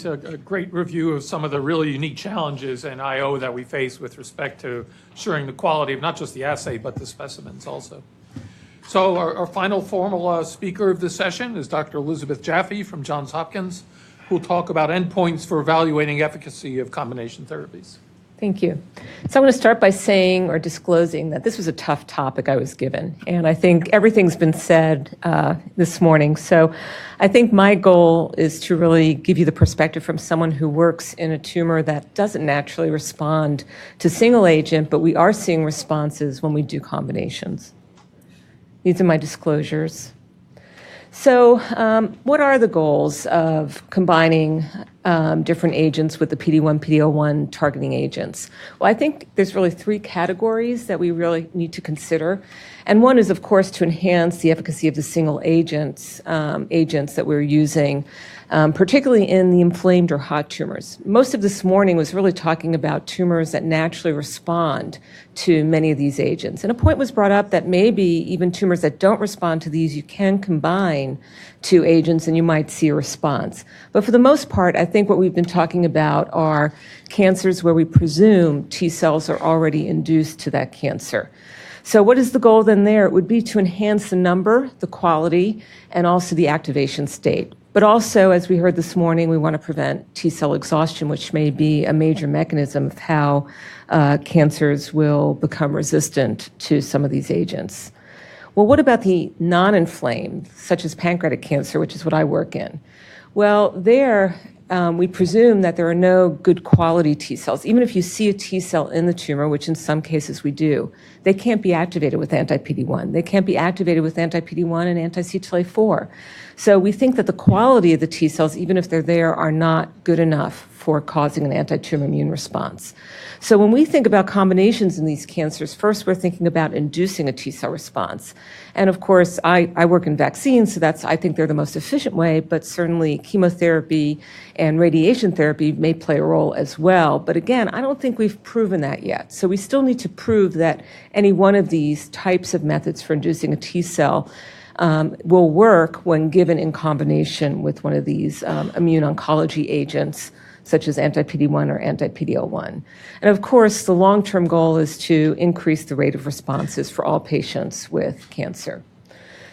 A great review of some of the really unique challenges in IO that we face with respect to ensuring the quality of not just the assay, but the specimens also. So our final formal speaker of this session is Dr. Elizabeth Jaffe from Johns Hopkins, who will talk about endpoints for evaluating efficacy of combination therapies. Thank you. So I'm going to start by saying or disclosing that this was a tough topic I was given, and I think everything's been said this morning. So I think my goal is to really give you the perspective from someone who works in a tumor that doesn't naturally respond to single agent, but we are seeing responses when we do combinations. These are my disclosures. So what are the goals of combining different agents with the PD-1, PD-L1 targeting agents? Well, I think there's really three categories that we really need to consider. And one is, of course, to enhance the efficacy of the single agents that we're using, particularly in the inflamed or hot tumors. Most of this morning was really talking about tumors that naturally respond to many of these agents. And a point was brought up that maybe even tumors that don't respond to these, you can combine two agents and you might see a response. But for the most part, I think what we've been talking about are cancers where we presume T cells are already induced to that cancer. So what is the goal then there? It would be to enhance the number, the quality, and also the activation state. But also, as we heard this morning, we want to prevent T cell exhaustion, which may be a major mechanism of how cancers will become resistant to some of these agents. Well, what about the non-inflamed, such as pancreatic cancer, which is what I work in? Well, there we presume that there are no good quality T cells. Even if you see a T cell in the tumor, which in some cases we do, they can't be activated with anti-PD-1. They can't be activated with anti-PD-1 and anti-CTLA-4. So we think that the quality of the T cells, even if they're there, are not good enough for causing an anti-tumor immune response. So when we think about combinations in these cancers, first we're thinking about inducing a T cell response. And of course, I work in vaccines, so I think they're the most efficient way, but certainly chemotherapy and radiation therapy may play a role as well. But again, I don't think we've proven that yet. So we still need to prove that any one of these types of methods for inducing a T cell will work when given in combination with one of these immune oncology agents, such as anti-PD-1 or anti-PD-L1. And of course, the long-term goal is to increase the rate of responses for all patients with cancer.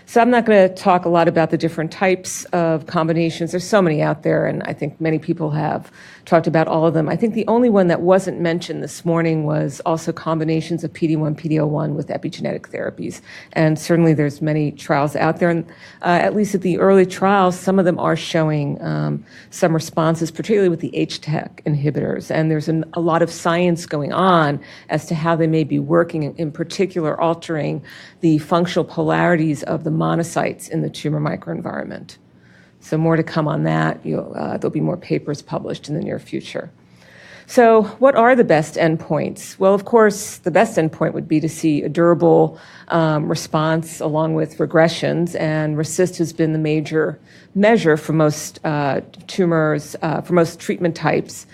So I'm not going to talk a lot about the different types of combinations. There's so many out there, and I think many people have talked about all of them. I think the only one that wasn't mentioned this morning was also combinations of PD-1, PD-L1 with epigenetic therapies. And certainly there's many trials out there, and at least at the early trials, some of them are showing some responses, particularly with the HTEC inhibitors. And there's a lot of science going on as to how they may be working, in particular altering the functional polarities of the monocytes in the tumor microenvironment. So more to come on that. There'll be more papers published in the near future. So what are the best endpoints? Well, of course, the best endpoint would be to see a durable response along with regressions, and RECIST has been the major measure for most tumors, for most treatment types.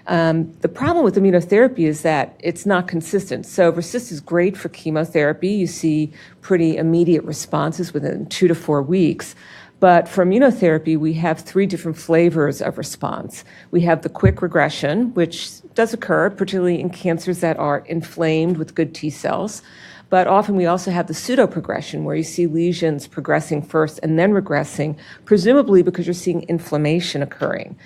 The problem with immunotherapy is that it's not consistent. So RECIST is great for chemotherapy. You see pretty immediate responses within 2 to 4 weeks. But for immunotherapy, we have 3 different flavors of response. We have the quick regression, which does occur, particularly in cancers that are inflamed with good T cells. But often we also have the pseudoprogression, where you see lesions progressing first and then regressing, presumably because you're seeing inflammation occurring.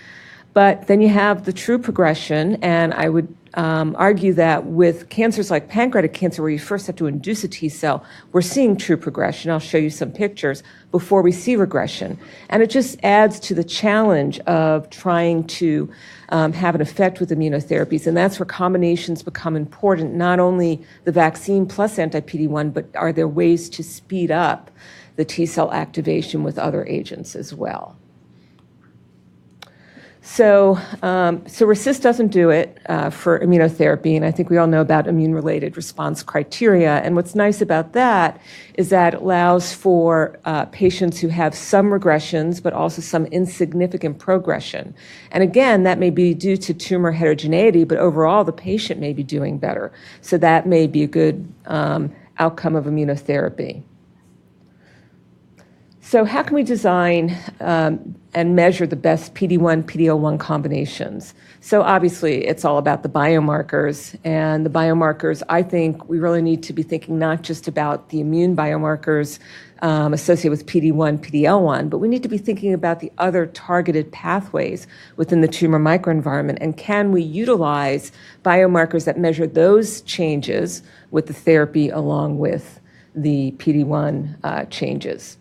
But then you have the true progression, and I would argue that with cancers like pancreatic cancer, where you first have to induce a T cell, we're seeing true progression. I'll show you some pictures before we see regression. And it just adds to the challenge of trying to have an effect with immunotherapies. And that's where combinations become important, not only the vaccine plus anti-PD-1, but are there ways to speed up the T cell activation with other agents as well. So RECIST doesn't do it for immunotherapy, and I think we all know about immune-related response criteria. And what's nice about that is that it allows for patients who have some regressions, but also some insignificant progression. And again, that may be due to tumor heterogeneity, but overall the patient may be doing better. So that may be a good outcome of immunotherapy. So how can we design and measure the best PD-1, PD-L1 combinations? So obviously, it's all about the biomarkers. And the biomarkers, I think we really need to be thinking not just about the immune biomarkers associated with PD-1, PD-L1, but we need to be thinking about the other targeted pathways within the tumor microenvironment. And can we utilize biomarkers that measure those changes with the therapy along with the PD-1 changes?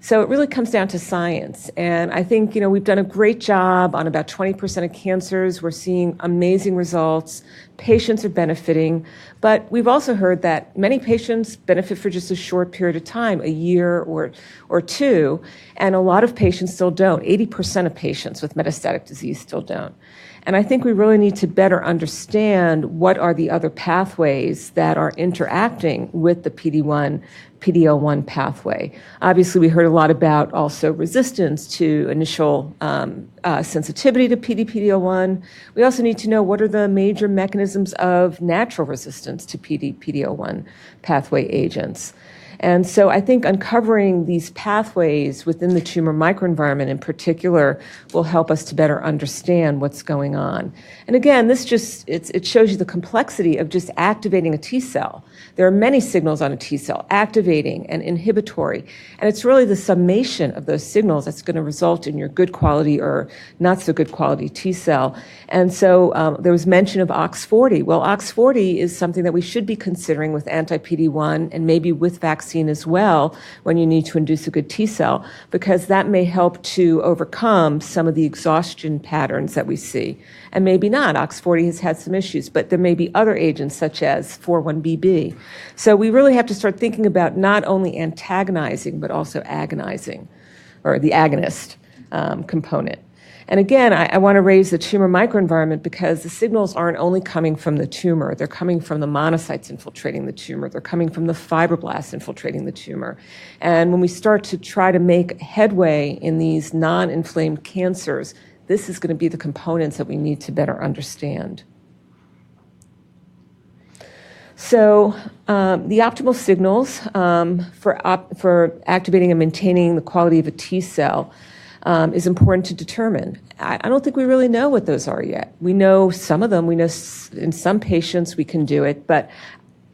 So it really comes down to science. And I think, we've done a great job on about 20% of cancers. We're seeing amazing results. Patients are benefiting. But we've also heard that many patients benefit for just a short period of time, a year or two, and a lot of patients still don't. 80% of patients with metastatic disease still don't. And I think we really need to better understand what are the other pathways that are interacting with the PD-1, PD-L1 pathway. Obviously, we heard a lot about also resistance to initial sensitivity to PD-L1. We also need to know what are the major mechanisms of natural resistance to PD-L1 pathway agents. And so I think uncovering these pathways within the tumor microenvironment in particular will help us to better understand what's going on. And again, this just, it shows you the complexity of just activating a T cell. There are many signals on a T cell, activating and inhibitory. And it's really the summation of those signals that's going to result in your good quality or not so good quality T cell. And so there was mention of OX40. Well, OX40 is something that we should be considering with anti-PD-1 and maybe with vaccine as well when you need to induce a good T cell, because that may help to overcome some of the exhaustion patterns that we see. And maybe not. OX40 has had some issues, but there may be other agents such as 4-1BB. So we really have to start thinking about not only antagonizing, but also agonizing, or the agonist component. And again, I want to raise the tumor microenvironment because the signals aren't only coming from the tumor. They're coming from the monocytes infiltrating the tumor. They're coming from the fibroblasts infiltrating the tumor. And when we start to try to make headway in these non-inflamed cancers, this is going to be the components that we need to better understand. So the optimal signals for activating and maintaining the quality of a T cell is important to determine. I don't think we really know what those are yet. We know some of them. We know in some patients we can do it, but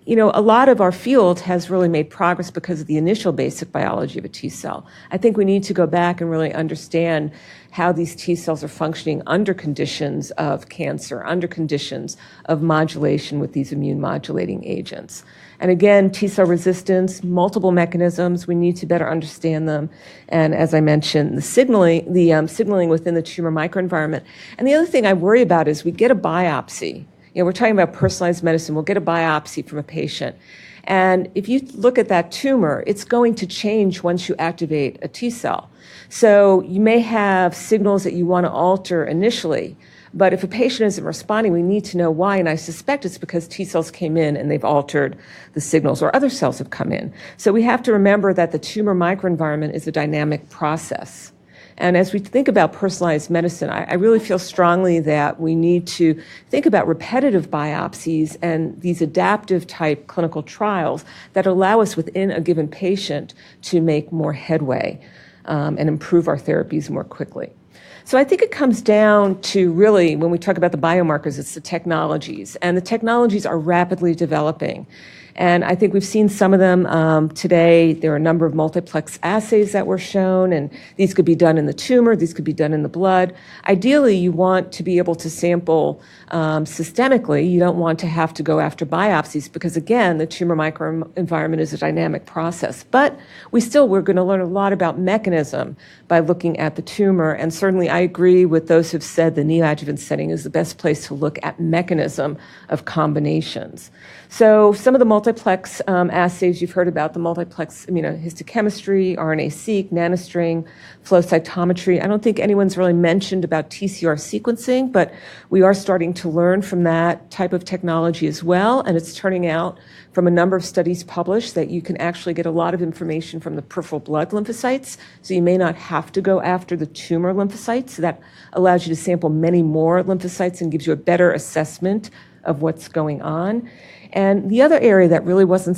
a lot of our field has really made progress because of the initial basic biology of a T cell. I think we need to go back and really understand how these T cells are functioning under conditions of cancer, under conditions of modulation with these immune modulating agents. And again, T cell resistance, multiple mechanisms, we need to better understand them. And as I mentioned, the signaling within the tumor microenvironment. And the other thing I worry about is we get a biopsy. We're talking about personalized medicine. We'll get a biopsy from a patient. And if you look at that tumor, it's going to change once you activate a T cell. So you may have signals that you want to alter initially, but if a patient isn't responding, we need to know why, and I suspect it's because T cells came in and they've altered the signals, or other cells have come in. So we have to remember that the tumor microenvironment is a dynamic process. And as we think about personalized medicine, I really feel strongly that we need to think about repetitive biopsies and these adaptive type clinical trials that allow us within a given patient to make more headway and improve our therapies more quickly. So I think it comes down to really, when we talk about the biomarkers, it's the technologies. And the technologies are rapidly developing. And I think we've seen some of them today. There are a number of multiplex assays that were shown, and these could be done in the tumor, these could be done in the blood. Ideally, you want to be able to sample systemically. You don't want to have to go after biopsies because, again, the tumor microenvironment is a dynamic process. But we're going to learn a lot about mechanism by looking at the tumor, and certainly I agree with those who've said the neoadjuvant setting is the best place to look at mechanism of combinations. So some of the multiplex assays you've heard about, the multiplex immunohistochemistry, RNA-seq, nanostring, flow cytometry. I don't think anyone's really mentioned about TCR sequencing, but we are starting to learn from that type of technology as well. And it's turning out from a number of studies published that you can actually get a lot of information from the peripheral blood lymphocytes. So you may not have to go after the tumor lymphocytes. So that allows you to sample many more lymphocytes and gives you a better assessment of what's going on. And the other area that really wasn't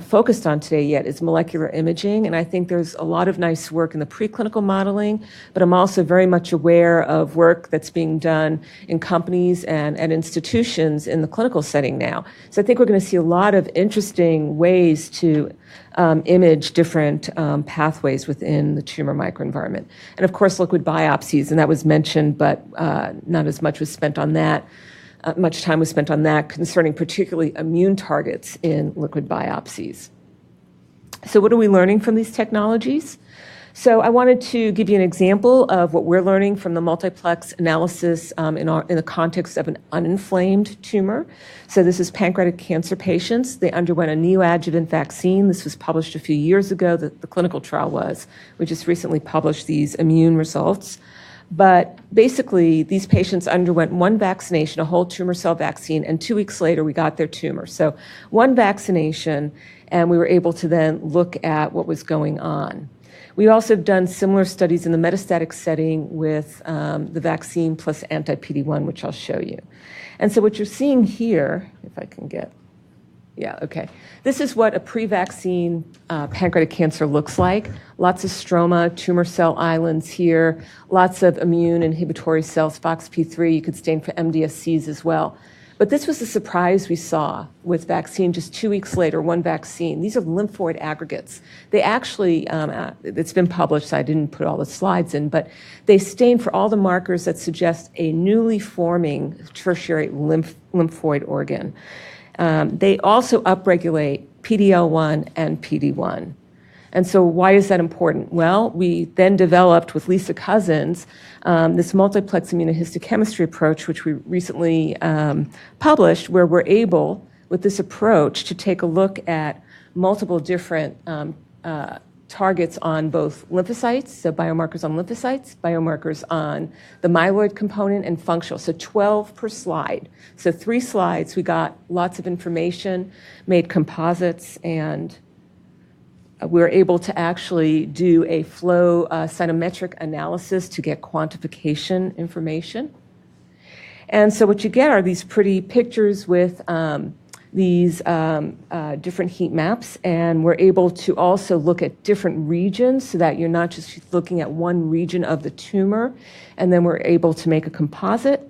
focused on today yet is molecular imaging. And I think there's a lot of nice work in the preclinical modeling, but I'm also very much aware of work that's being done in companies and at institutions in the clinical setting now. So I think we're going to see a lot of interesting ways to image different pathways within the tumor microenvironment. And of course, liquid biopsies, and that was mentioned, but not as much was spent on that. Much time was spent on that concerning particularly immune targets in liquid biopsies. So what are we learning from these technologies? So I wanted to give you an example of what we're learning from the multiplex analysis in the context of an uninflamed tumor. So this is pancreatic cancer patients. They underwent a neoadjuvant vaccine. This was published a few years ago, the clinical trial was. We just recently published these immune results. But basically, these patients underwent one vaccination, a whole tumor cell vaccine, and 2 weeks later, we got their tumor. So one vaccination, and we were able to then look at what was going on. We also have done similar studies in the metastatic setting with the vaccine plus anti-PD-1, which I'll show you. And so what you're seeing here, if I can get, yeah, okay. This is what a pre-vaccine pancreatic cancer looks like. Lots of stroma, tumor cell islands here, lots of immune inhibitory cells, FOXP3. You could stain for MDSCs as well. But this was the surprise we saw with vaccine just 2 weeks later, one vaccine. These are lymphoid aggregates. They actually, it's been published, so I didn't put all the slides in, but they stain for all the markers that suggest a newly forming tertiary lymphoid organ. They also upregulate PD-L1 and PD-1. And so why is that important? Well, we then developed with Lisa Cousins this multiplex immunohistochemistry approach, which we recently published, where we're able, with this approach, to take a look at multiple different targets on both lymphocytes, so biomarkers on lymphocytes, biomarkers on the myeloid component, and functional. So 12 per slide. So 3 slides, we got lots of information, made composites, and we were able to actually do a flow cytometric analysis to get quantification information. And so what you get are these pretty pictures with these different heat maps, and we're able to also look at different regions so that you're not just looking at one region of the tumor, and then we're able to make a composite.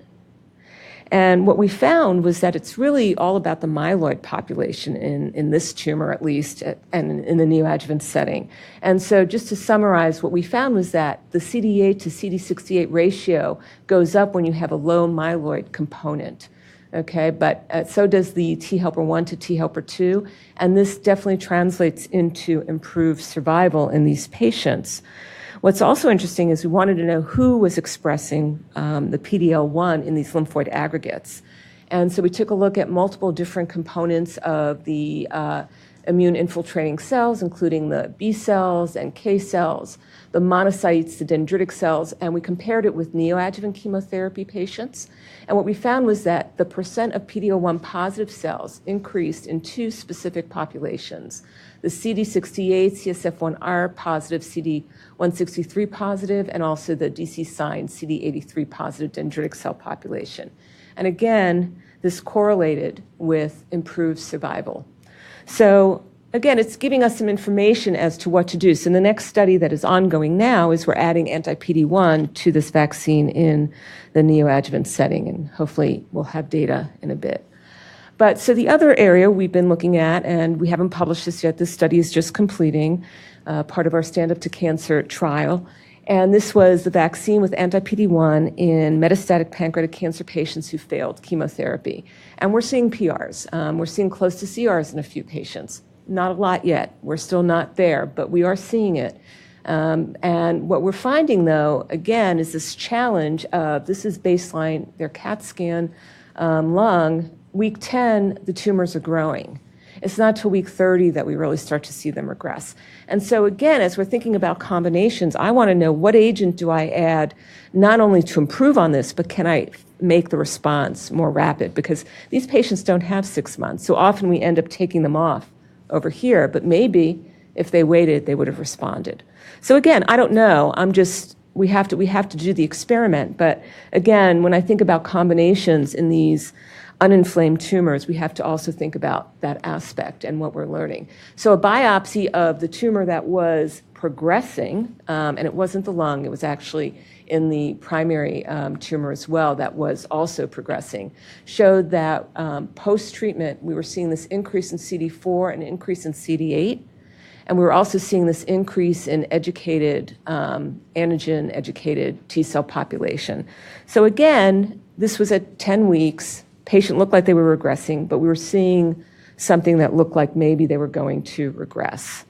And what we found was that it's really all about the myeloid population in this tumor, at least, and in the neoadjuvant setting. And so just to summarize, what we found was that the CD8 to CD68 ratio goes up when you have a low myeloid component. Okay, but so does the T helper 1 to T helper 2, and this definitely translates into improved survival in these patients. What's also interesting is we wanted to know who was expressing the PD-L1 in these lymphoid aggregates. And so we took a look at multiple different components of the immune infiltrating cells, including the B cells and K cells, the monocytes, the dendritic cells, and we compared it with neoadjuvant chemotherapy patients. And what we found was that the percent of PD-L1 positive cells increased in 2 specific populations: the CD68, CSF1R positive, CD163 positive, and also the DC sign CD83 positive dendritic cell population. And again, this correlated with improved survival. So again, it's giving us some information as to what to do. So the next study that is ongoing now is we're adding anti-PD-1 to this vaccine in the neoadjuvant setting, and hopefully we'll have data in a bit. But so the other area we've been looking at, and we haven't published this yet, this study is just completing, part of our Stand Up to Cancer trial. And this was the vaccine with anti-PD-1 in metastatic pancreatic cancer patients who failed chemotherapy. And we're seeing PRs. We're seeing close to CRs in a few patients. Not a lot yet. We're still not there, but we are seeing it. And what we're finding, though, again, is this challenge of, this is baseline, their CAT scan lung. Week 10, the tumors are growing. It's not till week 30 that we really start to see them regress. And so again, as we're thinking about combinations, I want to know, what agent do I add not only to improve on this, but can I make the response more rapid? Because these patients don't have 6 months. So often we end up taking them off over here, but maybe if they waited, they would have responded. So again, I don't know. We have to do the experiment. But again, when I think about combinations in these uninflamed tumors, we have to also think about that aspect and what we're learning. So a biopsy of the tumor that was progressing, and it wasn't the lung, it was actually in the primary tumor as well that was also progressing, showed that post-treatment we were seeing this increase in CD4 and increase in CD8, and we were also seeing this increase in educated, antigen-educated T-cell population. So again, this was at 10 weeks. Patient looked like they were regressing, but we were seeing something that looked like maybe they were going to regress.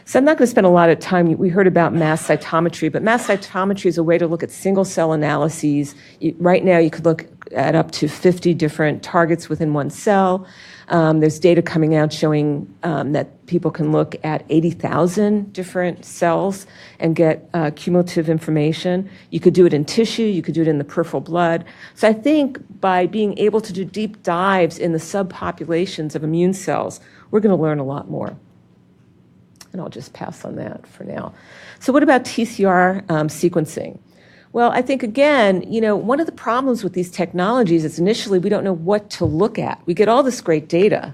So I'm not going to spend a lot of time. We heard about mass cytometry, but mass cytometry is a way to look at single-cell analyses. Right now, you could look at up to 50 different targets within one cell. There's data coming out showing that people can look at 80,000 different cells and get cumulative information. You could do it in tissue. You could do it in the peripheral blood. So I think by being able to do deep dives in the subpopulations of immune cells, we're going to learn a lot more. And I'll just pass on that for now. So what about TCR sequencing? Well, I think, again, one of the problems with these technologies is initially we don't know what to look at. We get all this great data,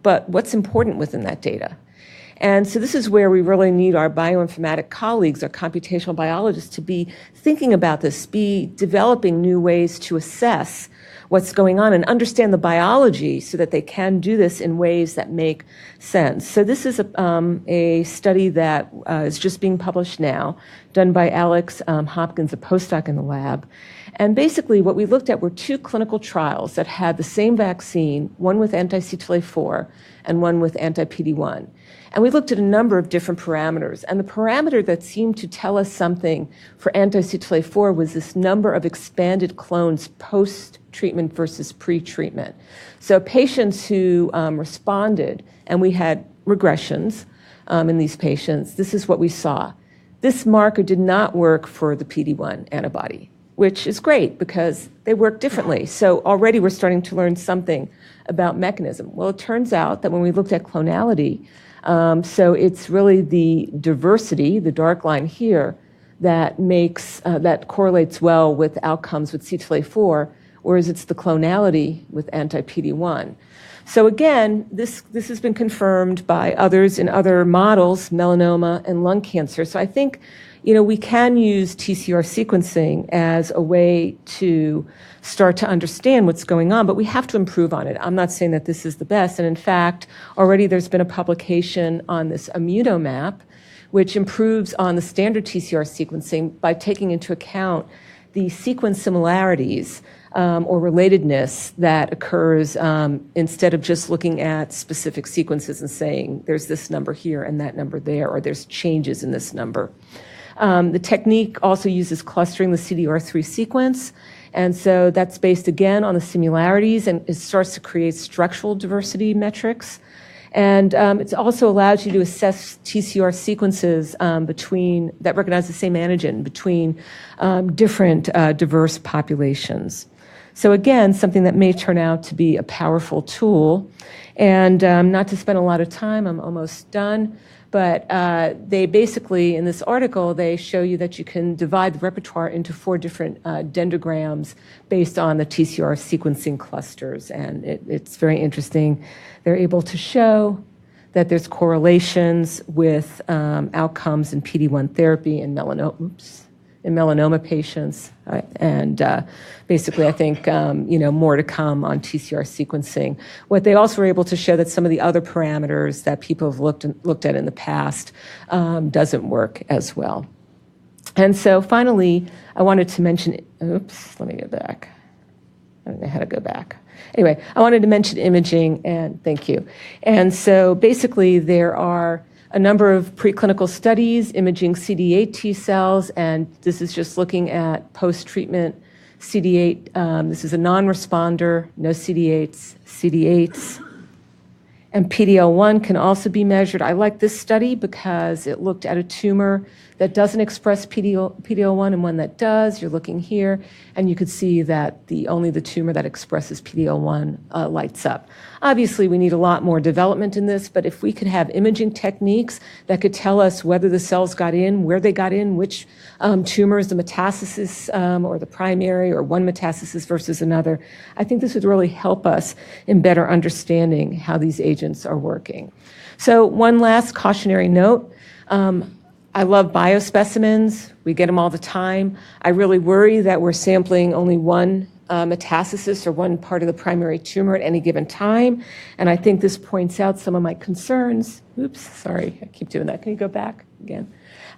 but what's important within that data? And so this is where we really need our bioinformatic colleagues, our computational biologists, to be thinking about this, be developing new ways to assess what's going on and understand the biology so that they can do this in ways that make sense. So this is a study that is just being published now, done by Alex Hopkins, a postdoc in the lab. And basically what we looked at were two clinical trials that had the same vaccine, one with anti-CTLA-4 and one with anti-PD-1. And we looked at a number of different parameters. And the parameter that seemed to tell us something for anti-CTLA-4 was this number of expanded clones post-treatment versus pre-treatment. So patients who responded, and we had regressions in these patients, this is what we saw. This marker did not work for the PD-1 antibody, which is great because they work differently. So already we're starting to learn something about mechanism. Well, it turns out that when we looked at clonality, so it's really the diversity, the dark line here, that makes that correlates well with outcomes with CTLA-4, whereas it's the clonality with anti-PD-1. So again, this has been confirmed by others in other models, melanoma and lung cancer. So I think we can use TCR sequencing as a way to start to understand what's going on, but we have to improve on it. I'm not saying that this is the best. And in fact, already there's been a publication on this immunomap, which improves on the standard TCR sequencing by taking into account the sequence similarities or relatedness that occurs instead of just looking at specific sequences and saying there's this number here and that number there, or there's changes in this number. The technique also uses clustering the CDR3 sequence, and so that's based again on the similarities, and it starts to create structural diversity metrics. And it also allows you to assess TCR sequences that recognize the same antigen between different diverse populations. So again, something that may turn out to be a powerful tool. And not to spend a lot of time, I'm almost done. But they basically, in this article, they show you that you can divide the repertoire into 4 different dendrograms based on the TCR sequencing clusters. And it's very interesting. They're able to show that there's correlations with outcomes in PD-1 therapy in melanoma patients. Basically, I think, more to come on TCR sequencing. What they also were able to show that some of the other parameters that people have looked at in the past doesn't work as well. And so finally, I wanted to mention, let me go back. I don't know how to go back. Anyway, I wanted to mention imaging, and thank you. And so basically, there are a number of preclinical studies imaging CD8 T cells, and this is just looking at post-treatment CD8. This is a non-responder, no CD8s, CD8s. And PD-L1 can also be measured. I like this study because it looked at a tumor that doesn't express PD-L1 and one that does. You're looking here, and you could see that only the tumor that expresses PD-L1 lights up. Obviously, we need a lot more development in this, but if we could have imaging techniques that could tell us whether the cells got in, where they got in, which tumors, the metastasis or the primary, or one metastasis versus another, I think this would really help us in better understanding how these agents are working. So one last cautionary note. I love biospecimens. We get them all the time. I really worry that we're sampling only one metastasis or one part of the primary tumor at any given time. And I think this points out some of my concerns. Oops, sorry, I keep doing that. Can you go back again?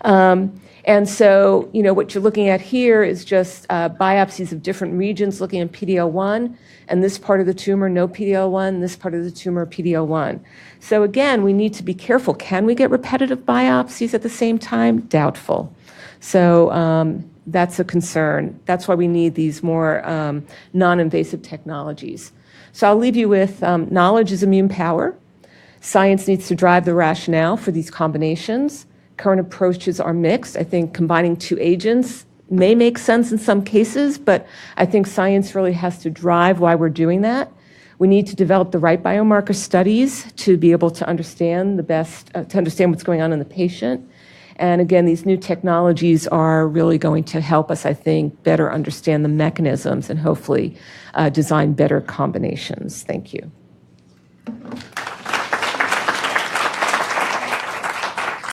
And so, what you're looking at here is just biopsies of different regions looking at PD-L1, and this part of the tumor, no PD-L1, this part of the tumor, PD-L1. So again, we need to be careful. Can we get repetitive biopsies at the same time? Doubtful. So that's a concern. That's why we need these more non-invasive technologies. So I'll leave you with knowledge is immune power. Science needs to drive the rationale for these combinations. Current approaches are mixed. I think combining two agents may make sense in some cases, but I think science really has to drive why we're doing that. We need to develop the right biomarker studies to be able to understand to understand what's going on in the patient. And again, these new technologies are really going to help us, I think, better understand the mechanisms and hopefully design better combinations. Thank you.